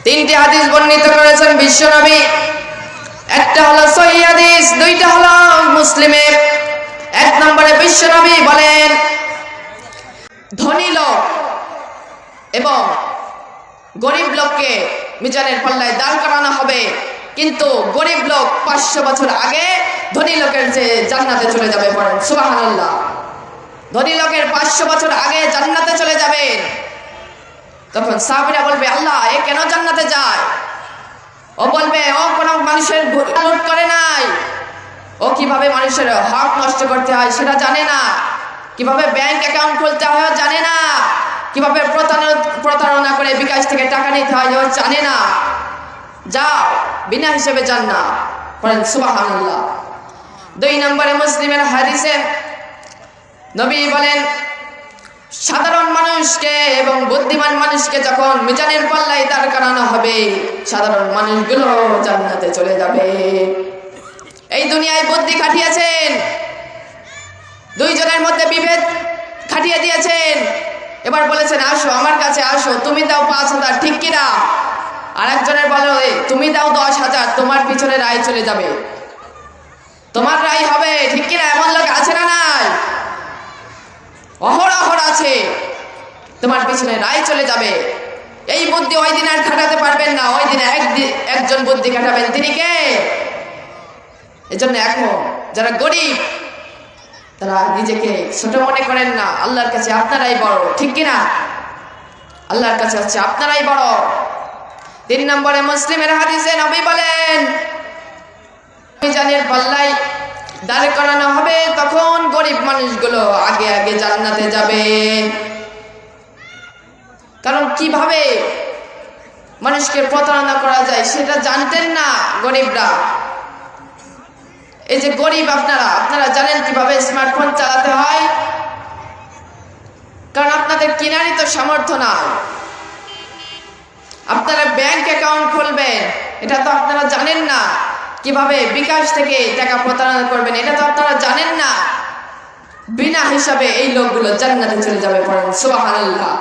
তিনটি হাদিস বর্ণিত করেছেন বিশ্বনবী। একটা হলো সহিহ হাদিস, দুইটা হলো মুসলিমের। এক নম্বরে বিশ্বনবী বলেন, ধনী লোক এবং গরিব লোককে মিজানের পাল্লায় দাঁড় করানো হবে, কিন্তু গরিব লোক 500 বছর আগে ধনী লোকের যে জান্নাতে চলে যাবে। পড়েন সুবহানাল্লাহ। ধনী লোকের 500 বছর আগে জান্নাতে চলে যাবে। তখন সাহাবীরা বলবে, আল্লাহ, এ কেন জান্নাতে যায়? ও বলবে, ও কোনো মানুষের লুট করে নাই, ও কিভাবে মানুষের হক নষ্ট করতে হয় সেটা জানে না, কিভাবে ব্যাংক অ্যাকাউন্ট খুলতে হয় জানে না, কিভাবে প্রতারণা করে বিকাশ থেকে টাকা নিতে হয় ও জানে না। যাও, বিনা হিসেবে জান্নাত। পড়েন সুবহানাল্লাহ। 2 নম্বরে মুসলিমের হাদিসে নবী বলেন, সাধারণ মানুষকে এবং বুদ্ধিমান মানুষকে যখন মিজানের পাল্লায় দাঁড় করানো হবে, সাধারণ মানুষগুলো জান্নাতে চলে যাবে। এই দুনিয়ায় বুদ্ধি খাটিয়েছেন, 2 জনের মধ্যে বিভেদ খাটিয়ে দিয়েছেন, এবার বলেছেন আসো আমার কাছে আসো, তুমি দাও 5,000, ঠিক কিনা? আর একজনের বলো, তুমি দাও 10,000, তোমার পিছনে রায় চলে যাবে, তোমার রায় হবে, ঠিক কিনা? এমন লোক আছে না নাই? অহরহ আছে, তোমার পিছনে রায় চলে যাবে। এই বুদ্ধি ওই দিন আর খাটাতে পারবেন না, ওই দিনে একজন বুদ্ধি খাটাবেন, তিনি কে? এজন্য এখন যারা গরিব তারা নিজেকে ছোট মনে করেন না, আল্লাহর কাছে আপনারাই বড়, ঠিক কিনা? আল্লাহর কাছে হচ্ছে আপনারাই বড়। 3 নম্বরে মুসলিমের হাদিসে নবী বলেন, মিজানের পাল্লায় দাঁড় করানো হবে, তখন গরিব মানুষগুলো আগে আগে জান্নাতে যাবে। কারণ কিভাবে মানুষকে প্রতারণা করা যায় সেটা জানতেন না গরিবরা। এই যে গরিব আপনারা জানেন কিভাবে স্মার্টফোন চালাতে হয়, কারণ আপনাদের কিনারই তো সামর্থ্য নাই। আপনারা ব্যাংক অ্যাকাউন্ট খুলবেন, এটা তো আপনারা জানেন না। কিভাবে বিকাশ থেকে টাকা প্রতারণা করবেন, এটা তো আপনারা জানেন না। বিনা হিসাবে এই লোকগুলো জান্নাতে চলে যাবে। পড়েন সুবহানাল্লাহ।